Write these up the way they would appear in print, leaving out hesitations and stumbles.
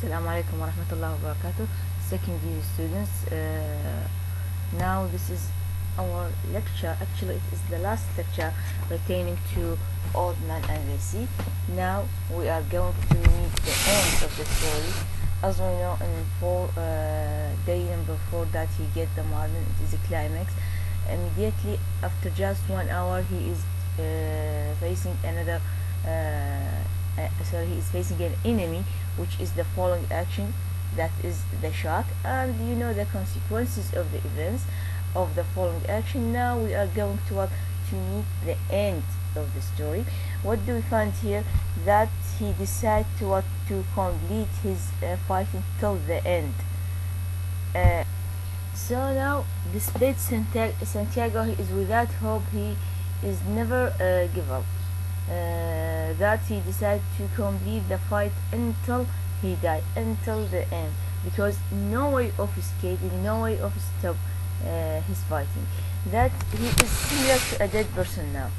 Assalamu alaikum wa rahmatullahi wa barakatuh. Second year students, now this is our lecture. Actually, it is the last lecture pertaining to Old Man and the Sea. Now we are going to meet the end of the story. As we know, day number 4 that he get the marlin, it is a climax. Immediately after just 1 hour, he is facing another. He is facing an enemy, which is the following action, that is the shark, and you know the consequences of the events of the following action. Now we are going to meet the end of the story. What do we find here? That he decides to complete his fighting till the end. So now, despite Santiago, he is without hope. He is never give up. That he decided to complete the fight until he died, until the end, because no way of escaping, no way of stop his fighting. That he is similar to a dead person now,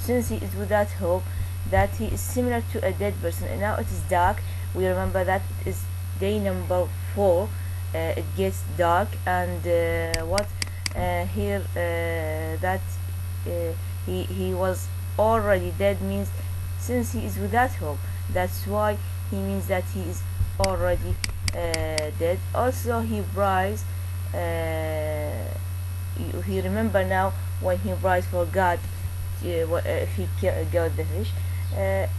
since he is without hope. That he is similar to a dead person, and now it is dark. We remember that it is day number 4. It gets dark, and here that he was already dead means, since he is without hope, that's why he means that he is already dead. Also he rise, he remember now when he rise for God, if he got the fish.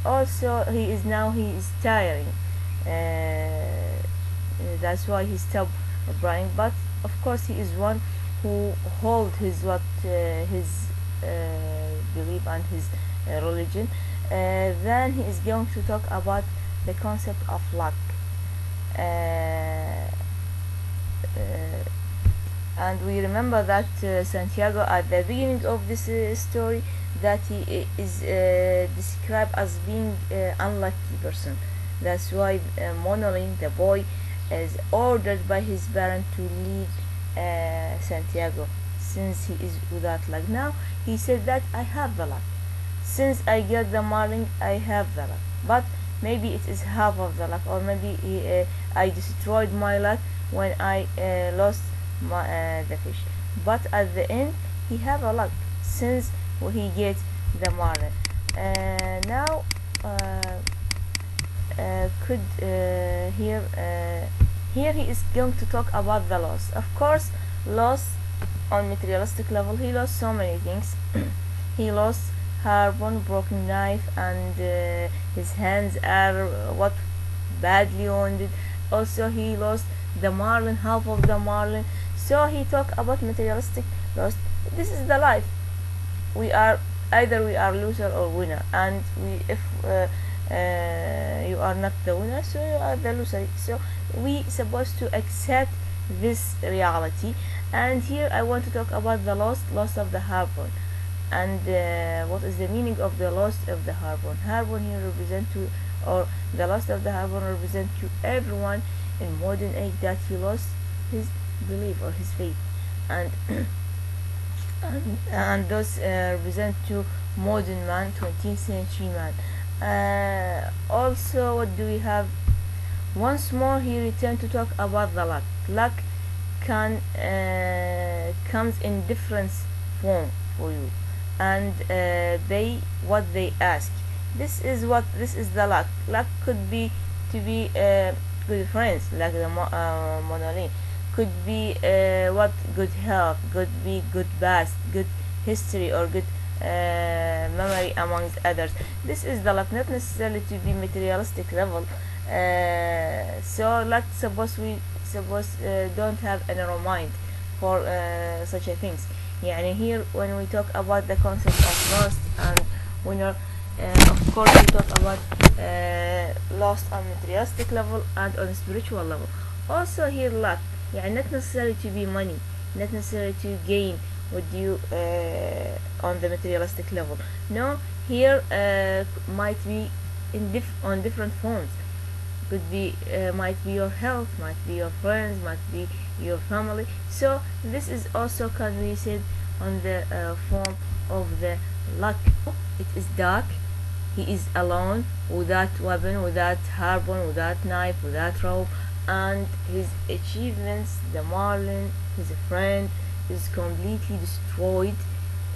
Also he is tiring, that's why he stopped crying. But of course he is one who hold his belief and his religion. Then he is going to talk about the concept of luck, and we remember that Santiago at the beginning of this story, that he is described as being unlucky person. That's why Monolin, the boy, is ordered by his parent to leave Santiago, since he is without luck. Now he said that I have the luck, since I get the marlin, I have the luck, but maybe it is half of the luck, or maybe I destroyed my luck when I lost the fish. But at the end he have a luck, since he gets the marlin. Now here he is going to talk about the loss. Of course, loss on materialistic level, he lost so many things. He lost harpoon, broken knife, and his hands are badly wounded. Also he lost the marlin, half of the marlin. So he talked about materialistic loss. This is the life. Either we are loser or winner, and if you are not the winner, so you are the loser. So we supposed to accept this reality. And here I want to talk about the loss of the harpoon, and what is the meaning of the loss of the harpoon. Harpoon here represent to, or the loss of the harpoon represent to everyone in modern age, that he lost his belief or his faith, and and those represent to modern man, 20th century man. Also, what do we have? Once more he returned to talk about the luck. Luck comes in different form for you, and what they ask. This is the luck. Luck could be to be good friends, like the monolith. Could be good health, could be good past, good history, or good memory amongst others. This is the luck, not necessarily to be materialistic level. So luck don't have in our mind for such a things. Here when we talk about the concept of lost and winner, of course we talk about lost on materialistic level and on spiritual level. Also here luck, not necessarily to be money, not necessarily to gain with you on the materialistic level. No, here might be on different forms. Could be might be your health, might be your friends, might be your family. So this is also can be said on the form of the luck. It is dark, he is alone, without weapon, without harpoon, without knife, without rope, and his achievements, the marlin, his friend, is completely destroyed.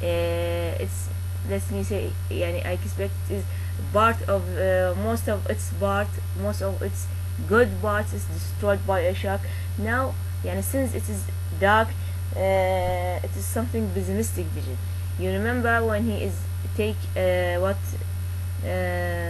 It's, let me say, يعني I expect it is part of most of its good parts is destroyed by a shark. Now يعني since it is dark, it is something pessimistic vision. You remember when he is take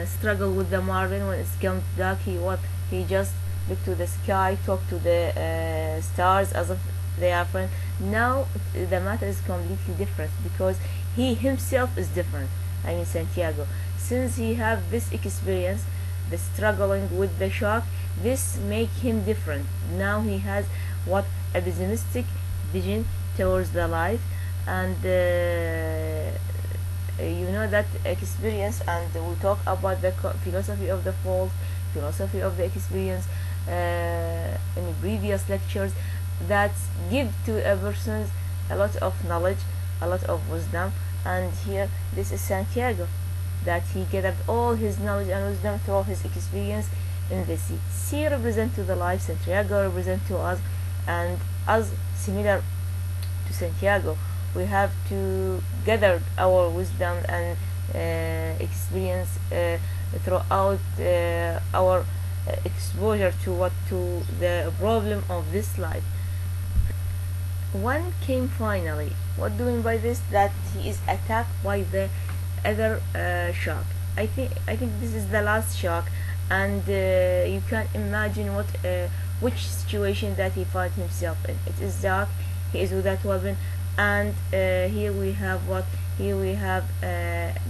struggle with the marlin when it's come dark, he just look to the sky, talk to the stars as if they are friends. Now the matter is completely different because he himself is different. I mean Santiago, since he have this experience, the struggling with the shark, this make him different. Now he has a pessimistic vision towards the life, and you know that experience, and we talk about the philosophy of the fault, philosophy of the experience in previous lectures, that give to a person a lot of knowledge, a lot of wisdom. And here this is Santiago, that he gathered all his knowledge and wisdom through his experience in the sea. Sea represent to the life, Santiago represent to us, and us similar to Santiago, we have to gather our wisdom and experience throughout our exposure to the problem of this life. One came finally. What do we mean by this? That he is attacked by the other shark. I think this is the last shark, and you can imagine which situation that he finds himself in. It is dark. He is without weapon, and here we have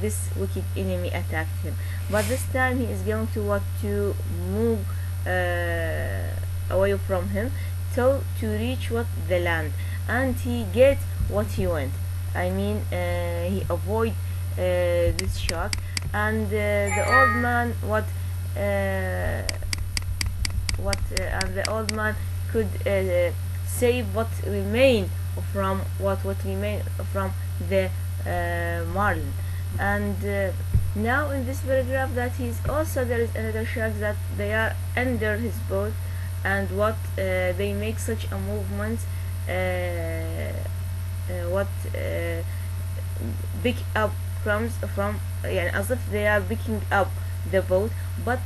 this wicked enemy attacked him. But this time he is going to move away from him to reach the land, and he get what he want. I mean he avoid this shark, and the old man and the old man could save what remain from the marlin. And now in this paragraph that there is another shark that they are under his boat, and they make such a movement, pick up crumbs from as if they are picking up the boat. But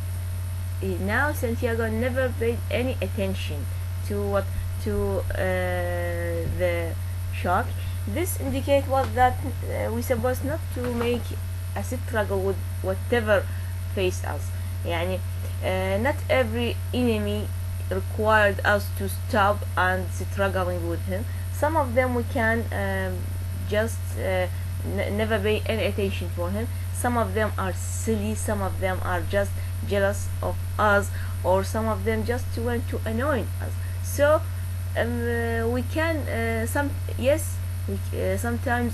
now Santiago never paid any attention to the shark. This indicates that we supposed not to make a struggle with whatever face us. Not every enemy required us to stop and struggling with him. Some of them we can just never pay any attention for him. Some of them are silly, some of them are just jealous of us, or some of them just want to annoy us. So we can sometimes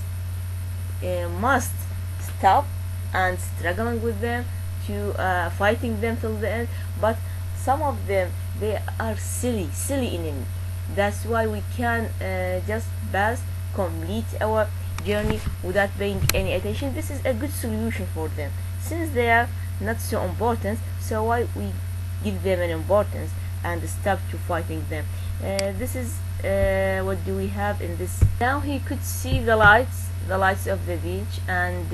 must stop and struggling with them to fighting them till the end. But some of them, they are silly enemy. That's why we can just complete our journey without paying any attention. This is a good solution for them, since they are not so important. So why we give them an importance and stop to fighting them? This is what do we have in this. Now he could see the lights of the beach, and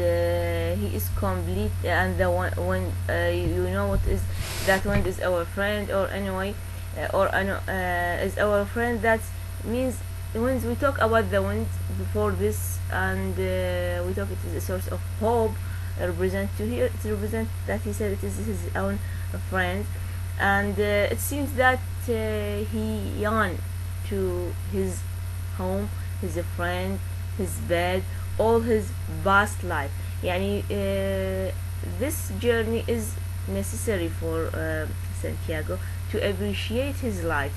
he is complete. And the one when you know what is that wind is our friend, or anyway, is our friend. That means when we talk about the wind before this, and we talk it is a source of hope, represent to here. It represents that he said it is his own friend, and it seems that he yearned to his home, his friend, his bed, all his past life. This journey is necessary for Santiago to appreciate his life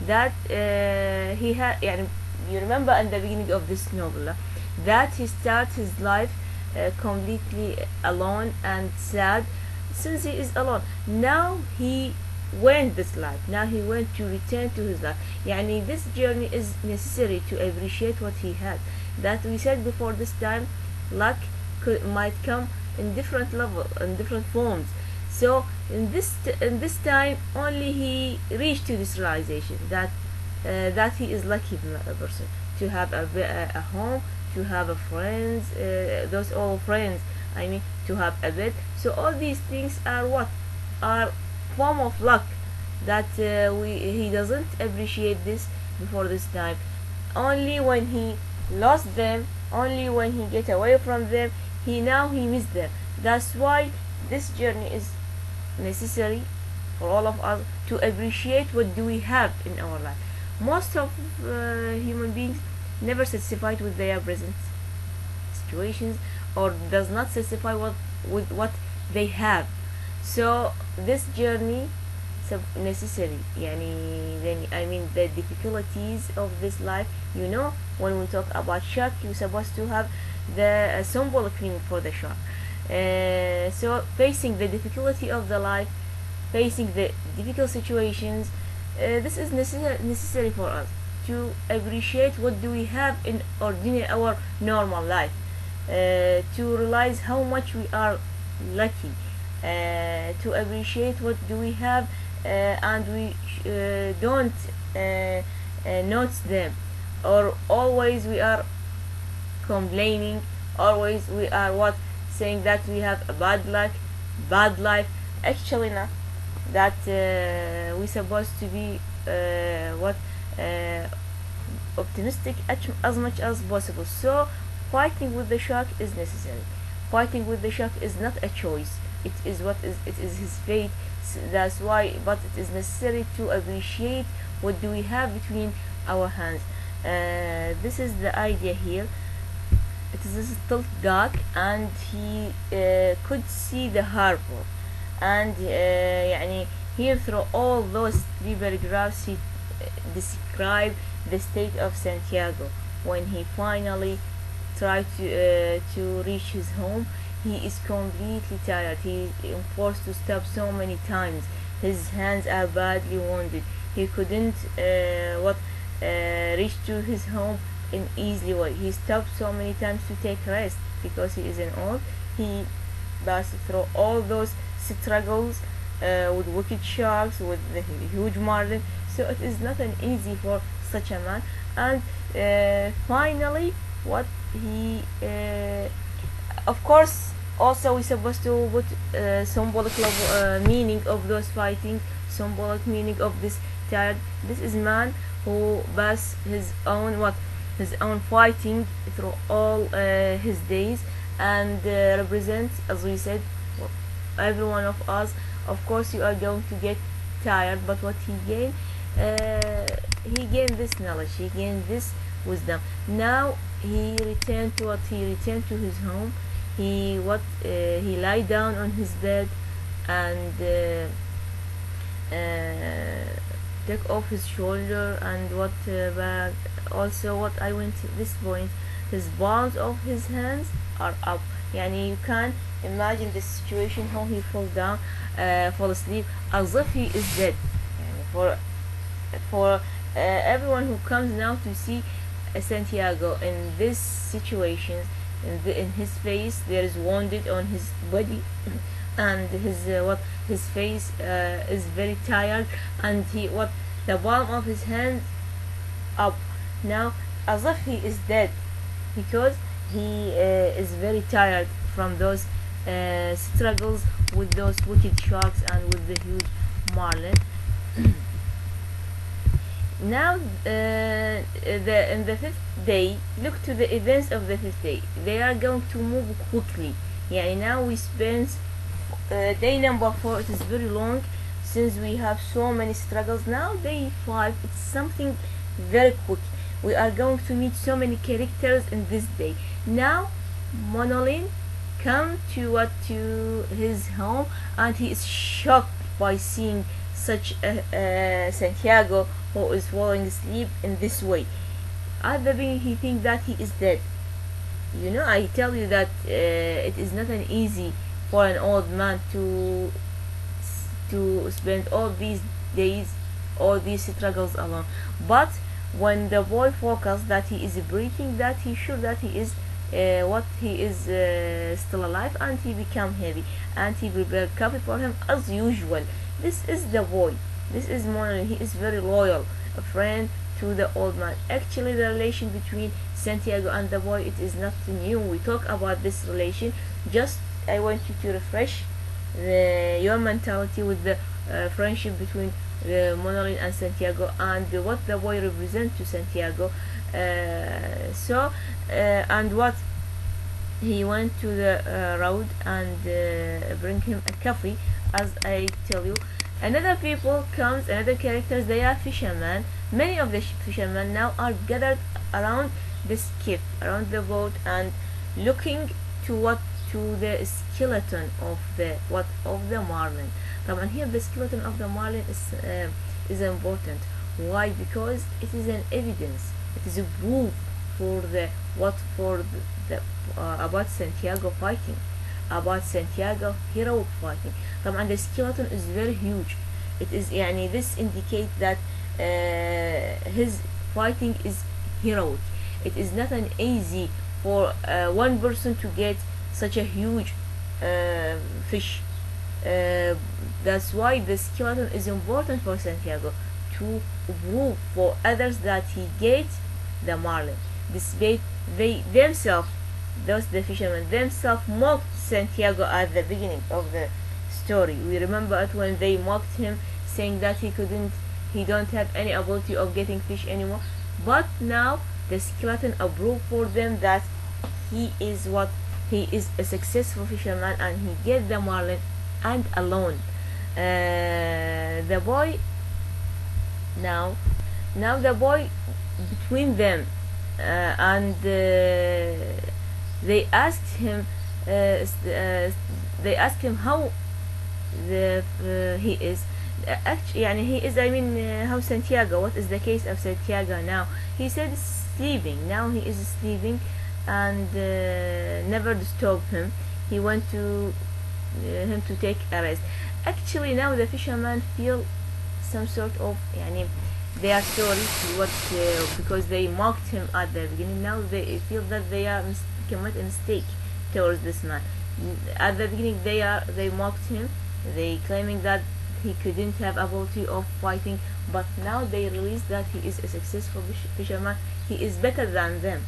that he had. You remember in the beginning of this novel that he starts his life completely alone and sad. Since he is alone, now he went this life. Now he went to return to his life. This journey is necessary to appreciate what he had. That we said before this time, luck might come in different level, in different forms. So in this time only he reached to this realization that that he is lucky person to have a home, to have a friends, those all friends, I mean, to have a bed. So all these things are what are form of luck that he doesn't appreciate this before this time. Only when he lost them, only when he get away from them, he missed them. That's why this journey is necessary for all of us to appreciate what do we have in our life. Most of human beings never satisfied with their present situations, or does not satisfy with what they have. So this journey necessary. I mean the difficulties of this life. When we talk about shark, you're supposed to have the symbolic meaning for the shark. So facing the difficulty of the life, facing the difficult situations, this is necessary for us to appreciate what do we have in our normal life, to realize how much we are lucky, to appreciate what do we have, and we don't notice them, or always we are complaining, always we are saying that we have a bad luck, bad life. Actually not. That we supposed to be optimistic as much as possible. So fighting with the shark is necessary. Fighting with the shark is not a choice. It is his fate. That's why, but it is necessary to appreciate what do we have between our hands. This is the idea here. It is still dark, and he could see the harbor, and here through all those 3 paragraphs he described the state of Santiago when he finally tried to reach his home. He is completely tired. He is forced to stop so many times. His hands are badly wounded. He couldn't reach to his home in easy way. He stopped so many times to take rest because he is an old. He passed through all those struggles with wicked sharks, with the huge marlin. So it is not an easy for such a man. And finally, what he of course, also we're supposed to put symbolic meaning of those fighting, symbolic meaning of this tired. This is man who passed his own fighting through all his days, and represents, as we said, every one of us. Of course you are going to get tired, but what he gained this knowledge, he gained this wisdom. Now he returned to his home. He lie down on his bed and take off his shoulder, and but also what I went to this point, his palms of his hands are up. You can imagine the situation how he fall asleep as if he is dead. For everyone who comes now to see Santiago in this situation, in his face there is wounded on his body, and his face is very tired, and the palm of his hand up now as if he is dead, because he is very tired from those struggles with those wicked sharks and with the huge marlin. Now in the 5th day, look to the events of the 5th day. They are going to move quickly. Now we spend day number 4. It is very long since we have so many struggles. Now day 5, it's something very quick. We are going to meet so many characters in this day. Now Monolin come to his home, and he is shocked by seeing such a Santiago who is falling asleep in this way. At the beginning he thinks that he is dead. I tell you that it is not an easy for an old man to spend all these days, all these struggles alone. But when the boy focused that he is breathing, that he sure that he is what he is still alive, and he become heavy, and he prepared coffee for him as usual. This is the boy. This is Monolin. He is very loyal, a friend to the old man. Actually, the relation between Santiago and the boy, it is not new. We talk about this relation. Just I want you to refresh your mentality with the friendship between Monolin and Santiago, and what the boy represents to Santiago. And what he went to the road and bring him a coffee, as I tell you. Another people comes, another characters, they are fishermen. Many of the fishermen now are gathered around the skiff, around the boat, and looking to what, to the skeleton of the marlin. طبعا here the skeleton of the marlin is important. Why? Because it is an evidence, it is a proof for the about Santiago fighting, about Santiago heroic fighting. طبعا the skeleton is very huge. It is يعني this indicate that his fighting is heroic. It is not an easy for one person to get such a huge fish. That's why the skeleton is important for Santiago, to prove for others that he gets the marlin. Despite they themselves, the fishermen themselves mocked Santiago at the beginning of the story. We remember it when they mocked him, saying that he don't have any ability of getting fish anymore. But now the skeleton approved for them that he is a successful fisherman, and he get the marlin and alone. The boy now the boy between them, and they asked him how he is. Actually, he is, how Santiago, what is the case of Santiago now? He said sleeping. Now he is sleeping, and never disturb him. He went to him to take a rest. Actually, now the fishermen feel some sort of they are sorry to because they mocked him at the beginning. Now they feel that they are commit a mistake towards this man. At the beginning they mocked him, they claiming that he couldn't have ability of fighting, but now they realize that he is a successful fisherman. He is better than them.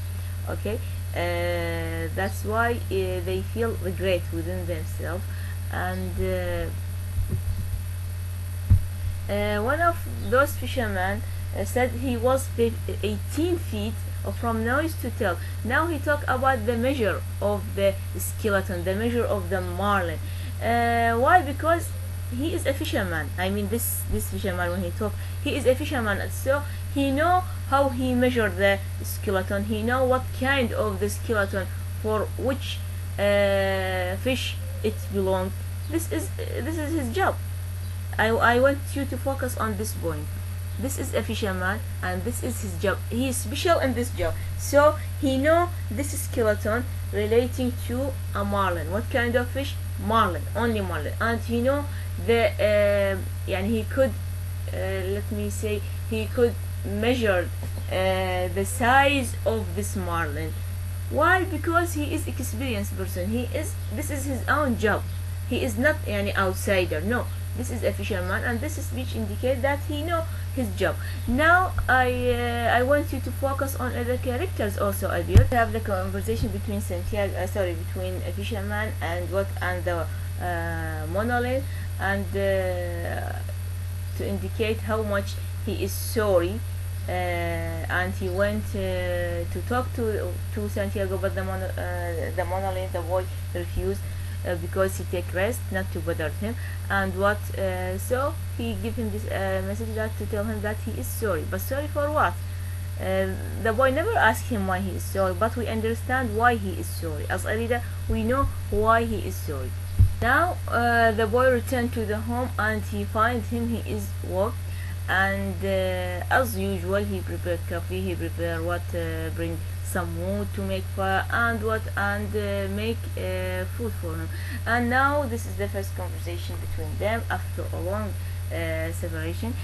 Okay, that's why they feel regret within themselves. And one of those fishermen said he was 18 feet from nose to tail. Now he talk about the measure of the skeleton, the measure of the marlin. Why? Because he is a fisherman. This fisherman, when he talk, he is a fisherman, so he know how he measure the skeleton. He know what kind of the skeleton for which fish it belongs. This is his job. I want you to focus on this point. This is a fisherman, and this is his job. He is special in this job, so he know this skeleton relating to a marlin. What kind of fish? Marlin, only marlin. And he know the he could let me say he could measure the size of this marlin. Why? Because he is experienced person. This is his own job. He is not any outsider. No, this is a fisherman, and this speech indicate that he know his job. Now I want you to focus on other characters also. I will have the conversation between between a fisherman and the monolith, and to indicate how much he is sorry. And he went to talk to Santiago, but the monolith, the boy, refused. Because he take rest, not to bother him, and so he give him this message that to tell him that he is sorry. But sorry for what? The boy never asked him why he is sorry, but we understand why he is sorry. As a reader, we know why he is sorry. Now the boy returned to the home, and he find him. He is work, and as usual, he prepared coffee. He prepared bring some wood to make fire, and make food for him. And now this is the first conversation between them after a long separation.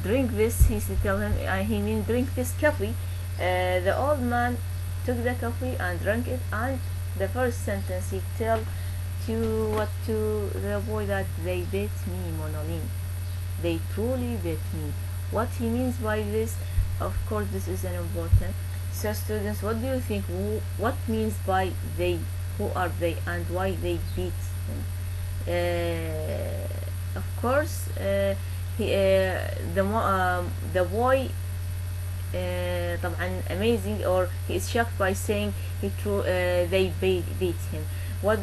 Drink this, he tell him. He mean drink this coffee The old man took the coffee and drank it, and the first sentence he tell to the boy that they beat me, Monolin. They truly beat me. What he means by this, of course, this is an important. So students, what do you think? What means by they? Who are they and why they beat him? Of course, the boy طبعا amazing, or he is shocked by saying they beat him. What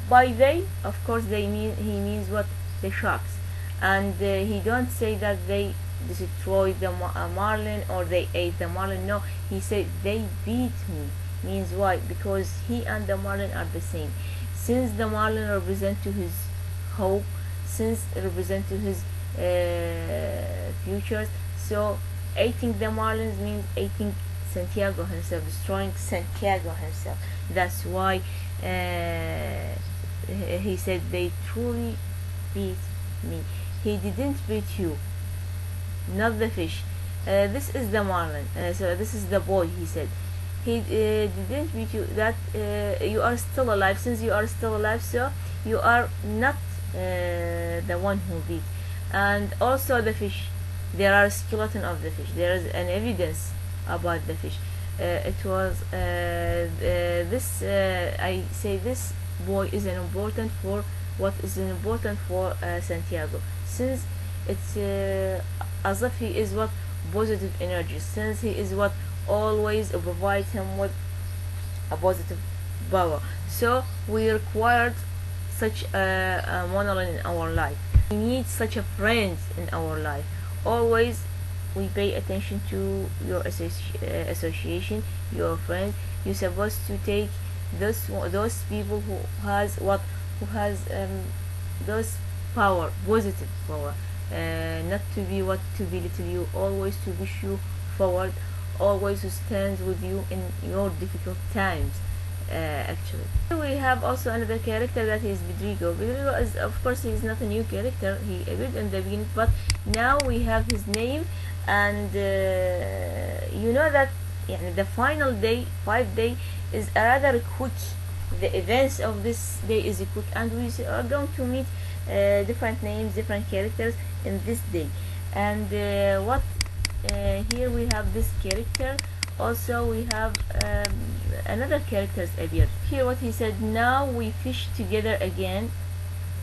by they, of course, he means what, the sharks, and he don't say that they destroyed the marlin or they ate the marlin. No, he said they beat me. Means why? Because he and the marlin are the same. Since the marlin represent to his hope, since represent to his futures, so eating the marlins means eating Santiago himself, destroying Santiago himself. That's why he said they truly beat me. He didn't beat you, not the fish. This is the marlin. So this is the boy. He said he didn't beat you. That you are still alive. Since you are still alive, so you are not the one who beat. And also the fish. There are skeleton of the fish. There is an evidence about the fish. It was this. I say this boy is an important for what is important for Santiago, since it's as if he is what positive energy, since he is what always provides him with a positive power. So we required such a monologue in our life. We need such a friend in our life. Always we pay attention to your association, your friend. You're supposed to take those people who has those power, positive power, not to be what to belittle you, always to push you forward, always to stand with you in your difficult times. Actually, we have also another character, that is Pedrigo. Pedrigo is, of course, he is not a new character. He appeared in the beginning, but now we have his name, and you know that the final day, 5 day, is rather quick. The events of this day is quick, and we are going to meet different names, different characters in this day. And here we have this character. Also we have another characters appeared. Here what he said, now we fish together again.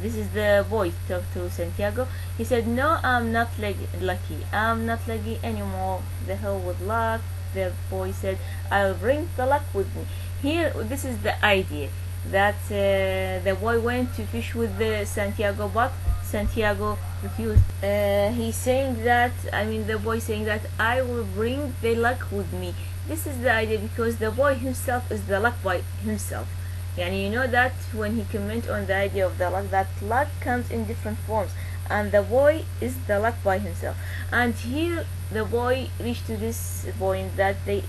This is the boy talk to Santiago. He said, no, I'm not lucky. I'm not lucky anymore. The hell with luck. The boy said, I'll bring the luck with me. Here, this is the idea that the boy went to fish with Santiago, but Santiago refused. He's saying that, the boy saying that I will bring the luck with me. This is the idea, because the boy himself is the luck by himself. You know that when he comment on the idea of the luck, that luck comes in different forms, and the boy is the luck by himself. And here the boy reached to this point that they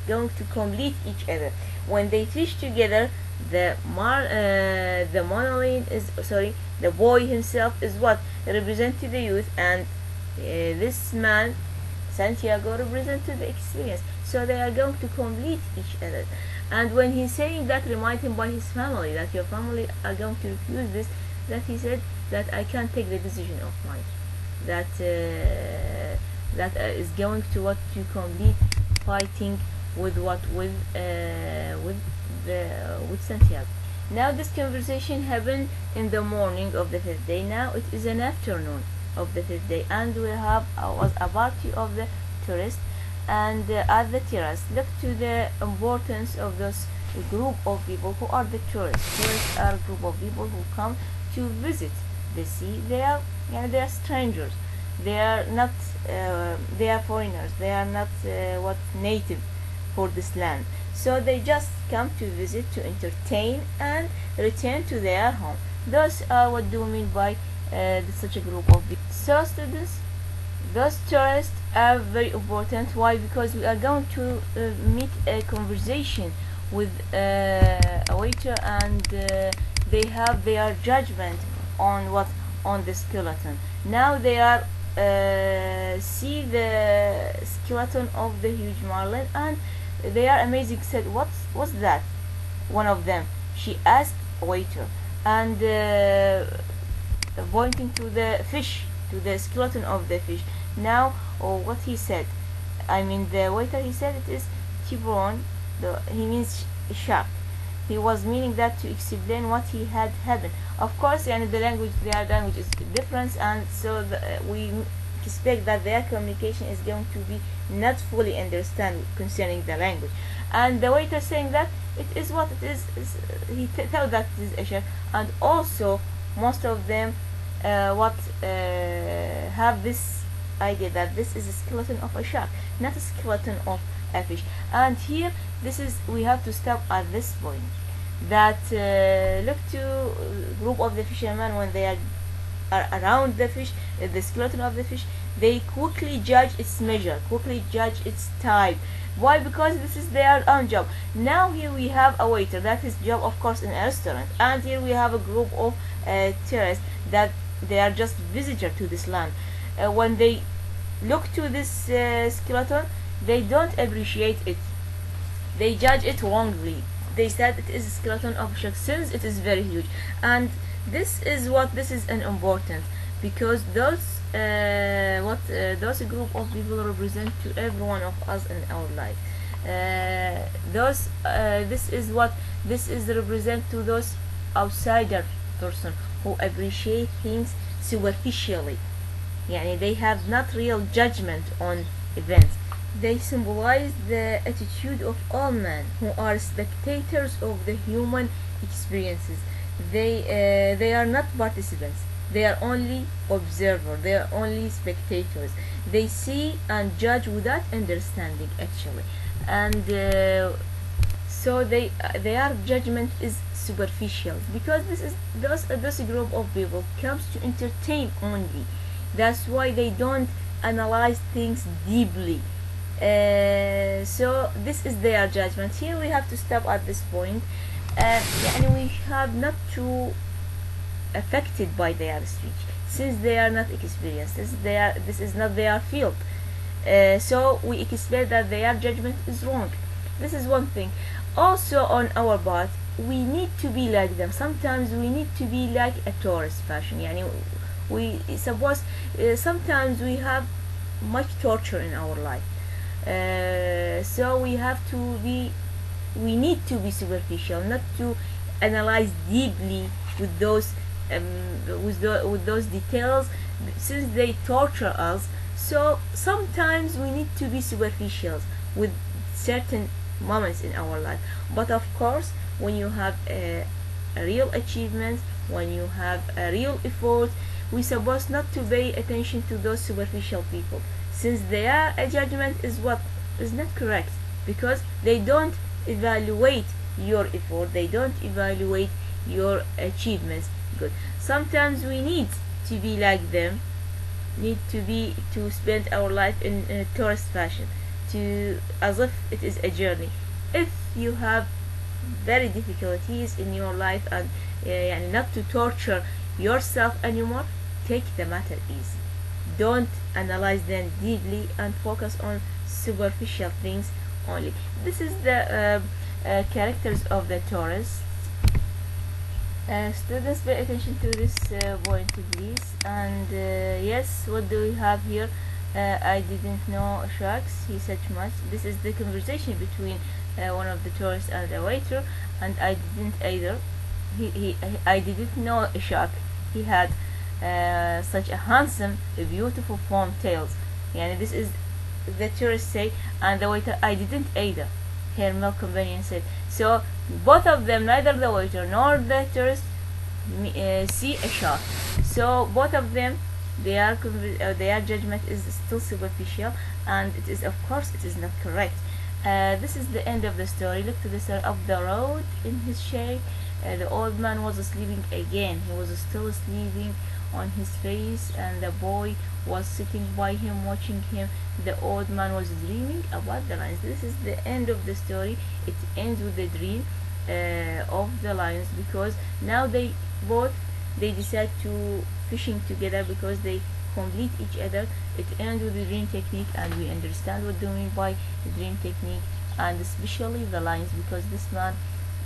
going to complete each other. When they fish together, the monoline is the boy himself is what represent to the youth, and this man Santiago represent to the experience. So they are going to complete each other. And when he's saying that, remind him by his family, that your family are going to refuse this, that he said that I can't take the decision of mine, that is going to what to complete fighting with Santiago. Now this conversation happened in the morning of the 5th day. Now it is an afternoon of the 5th day, and we have was a party of the tourists. And at the terrace, look to the importance of this group of people who are the tourists. Tourists are a group of people who come to visit the sea. They are strangers. They are not. They are foreigners. They are not native for this land. So they just come to visit, to entertain, and return to their home. Those are what do we mean by such a group of people. So students, those tourists are very important. Why? Because we are going to meet a conversation with a waiter, and they have their judgment on the skeleton. Now they are see the skeleton of the huge marlin, and they are amazing. Said, what's that? One of them, she asked a waiter, and pointing to the fish, to the skeleton of the fish. Now, what he said, I mean the waiter, he said it is tiburon. He means shark. He was meaning that to explain what he had happened. Of course, and their language is different, and so we expect that their communication is going to be not fully understand concerning the language. And the waiter saying that it is what it is he tell that it is a shark. And also most of them have this idea that this is a skeleton of a shark, not a skeleton of a fish. And here we have to stop at this point, that look to group of the fishermen when they are around the fish, the skeleton of the fish, they quickly judge its measure, quickly judge its type. Why? Because this is their own job. Now here we have a waiter, that is job of course in a restaurant, and here we have a group of tourists that they are just visitor to this land. When they look to this skeleton, they don't appreciate it, they judge it wrongly. They said it is a skeleton of a shark since it is very huge. And this is an important, because those group of people represent to every one of us in our life. This is represent to those outsider person who appreciate things superficially. Yani they have not real judgment on events. They symbolize the attitude of all men who are spectators of the human experiences. They are not participants. They are only observers. They are only spectators. They see and judge without understanding actually, and so their judgment is superficial, because this group of people comes to entertain only. That's why they don't analyze things deeply. So this is their judgment. Here we have to stop at this point. And we have not to affected by their speech, since they are not experienced. This is not their field. So we expect that their judgment is wrong. This is one thing. Also on our part, we need to be like them. Sometimes we need to be like a tourist fashion. Yani we suppose sometimes we have much torture in our life. So we need to be superficial, not to analyze deeply with those details, since they torture us. So sometimes we need to be superficial with certain moments in our life. But of course, when you have a real achievement, when you have a real effort, we supposed not to pay attention to those superficial people, since their judgment is not correct, because they don't evaluate your effort, they don't evaluate your achievements. Good. Sometimes we need to be like them, to spend our life in a tourist fashion, as if it is a journey. If you have very difficulties in your life, and not to torture yourself anymore, take the matter easy. Don't analyze them deeply and focus on superficial things only. This is the characters of the tourists. Students, pay attention to this point please. And yes, what do we have here? I didn't know sharks, he said much. This is the conversation between one of the tourists and a waiter. And I didn't either. I didn't know a shark. He had such a handsome, beautiful form tails. Yani this is the tourist say, and the waiter, I didn't either, her male companion said. So both of them, neither the waiter nor the tourist, see a shark. So both of them, their judgment is still superficial, and it is, of course, it is not correct. This is the end of the story. Look to the side of the road in his shade. The old man was sleeping again. He was still sleeping on his face, and the boy was sitting by him watching him. The old man was dreaming about the lions. This is the end of the story. It ends with the dream of the lions, because now they decide to fishing together, because they complete each other. It ends with the dream technique, and we understand what do you mean by the dream technique, and especially the lines, because this man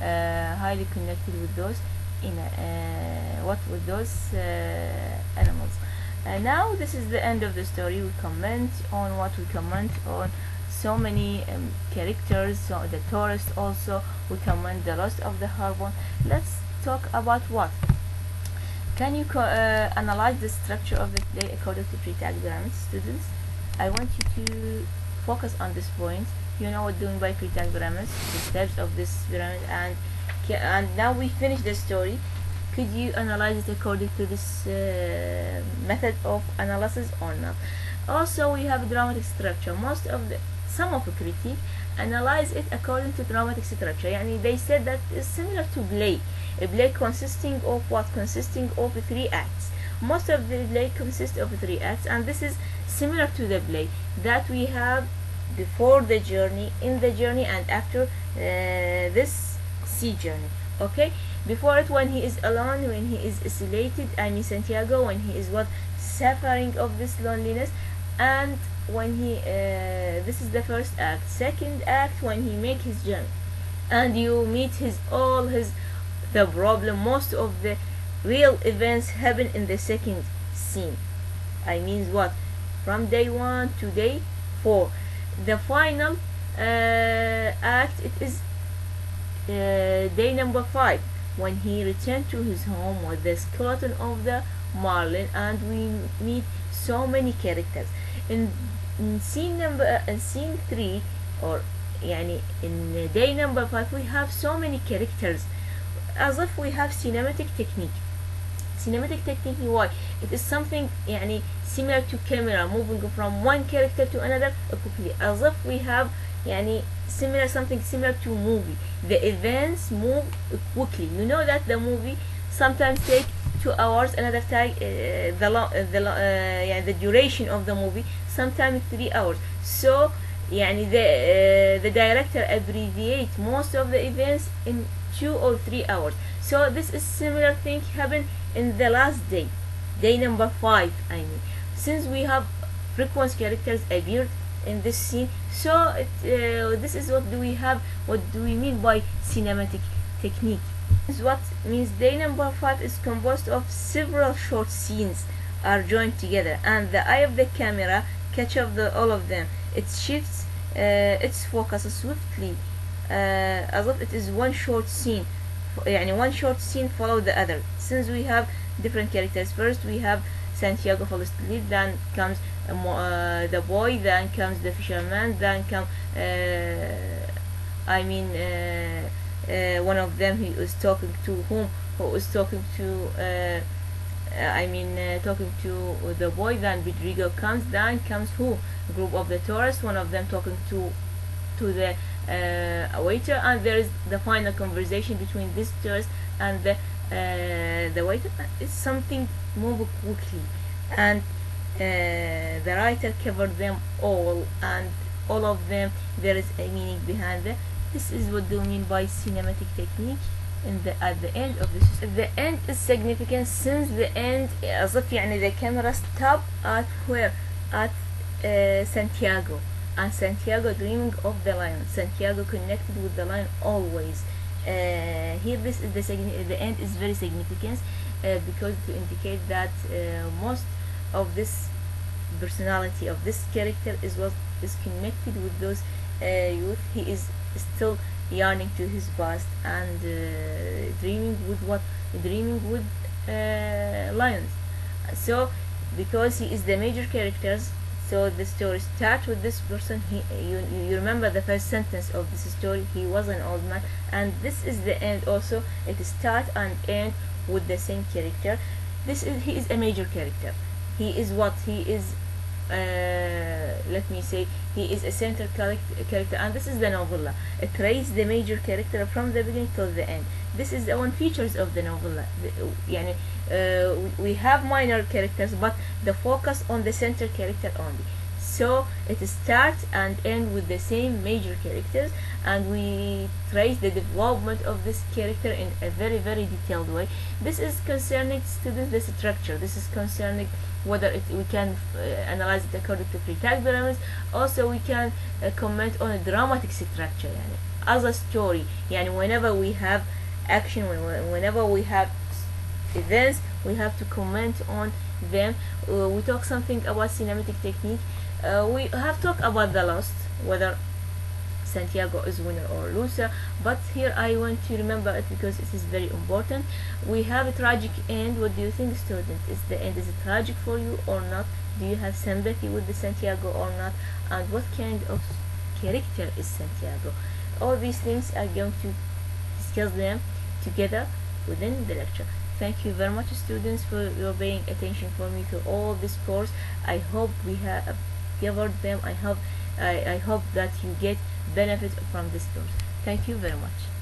highly connected with those in with those animals. Now this is the end of the story. We comment on what we comment on so many characters. So the tourist also, we comment the loss of the harbor. Let's talk about what. Can you analyze the structure of the play according to pre-tag pyramids, students? I want you to focus on this point. You know what doing by pre-tag pyramids, the steps of this pyramid, and now we finish the story. Could you analyze it according to this method of analysis or not? Also, we have dramatic structure. Some of the critique analyze it according to dramatic structure. Yani they said that it's similar to play. A play consisting of what? Consisting of 3 acts. Most of the play consists of 3 acts, and this is similar to the play that we have before the journey, in the journey, and after this sea journey. Okay, before it, when he is alone, when he is isolated, I mean Santiago, when he is suffering of this loneliness, and when he this is the first act. Second act, when he make his journey, and you meet the problem. Most of the real events happen in the second scene. I mean what? From day 1 to day 4. The final act, it is day number 5, when he returned to his home with the skeleton of the marlin, and we meet so many characters. In scene 3, or يعني in day number 5, we have so many characters, as if we have cinematic technique. Cinematic technique, why? It is something يعني similar to camera moving from one character to another quickly, as if we have يعني something similar to movie. The events move quickly. You know that the movie sometimes take 2 hours, another time the duration of the movie sometimes 3 hours. So يعني the director abbreviate most of the events in 2 or 3 hours. So this is similar thing happen in the last day number 5. I mean, since we have frequent characters appeared in this scene, so this is what do we mean by cinematic technique. This is what means day number 5 is composed of several short scenes are joined together, and the eye of the camera catch up all of them. It shifts its focus swiftly, as if it is one short scene. One short scene follow the other. Since we have different characters, first we have Santiago falls asleep, then comes the boy, then comes the fisherman, then comes one of them, he is talking to who is talking to talking to the boy. Then Rodrigo comes, then comes who? Group of the tourists, one of them talking to the waiter, and there is the final conversation between this tourist and the waiter. It's something move quickly, and the writer covered them all, and all of them there is a meaning behind them. This is what do you mean by cinematic technique. At the end of this, the end is significant, since the end as if the camera stop at where? At Santiago, and Santiago dreaming of the lion. Santiago connected with the lion always. Here this is the end is very significant, because to indicate that most of this personality of this character is connected with those youth. He is still yearning to his past, and dreaming with lions. So because he is the major characters, so the story starts with this person. You remember the first sentence of this story, he was an old man, and this is the end also. It start and end with the same character. He is a major character. He is let me say, he is a central character, and this is the novella. It traces the major character from the beginning till the end. This is one features of the novella. We have minor characters, but the focus on the center character only. So it starts and ends with the same major characters, and we trace the development of this character in a very very detailed way. This is concerning students the structure. This is concerning whether we can analyze it according to pre-tag pyramids. Also we can comment on a dramatic structure, يعني as a story. يعني whenever we have action, whenever we have events, we have to comment on them. We talk something about cinematic technique. We have talked about the lost, whether Santiago is winner or loser, but here I want to remember it because it is very important. We have a tragic end. What do you think, student? Is the end is it tragic for you or not? Do you have sympathy with the Santiago or not? And what kind of character is Santiago? All these things are going to discuss them together within the lecture. Thank you very much, students, for your paying attention for me to all this course. I hope we have covered them. I hope that you get benefit from this course. Thank you very much.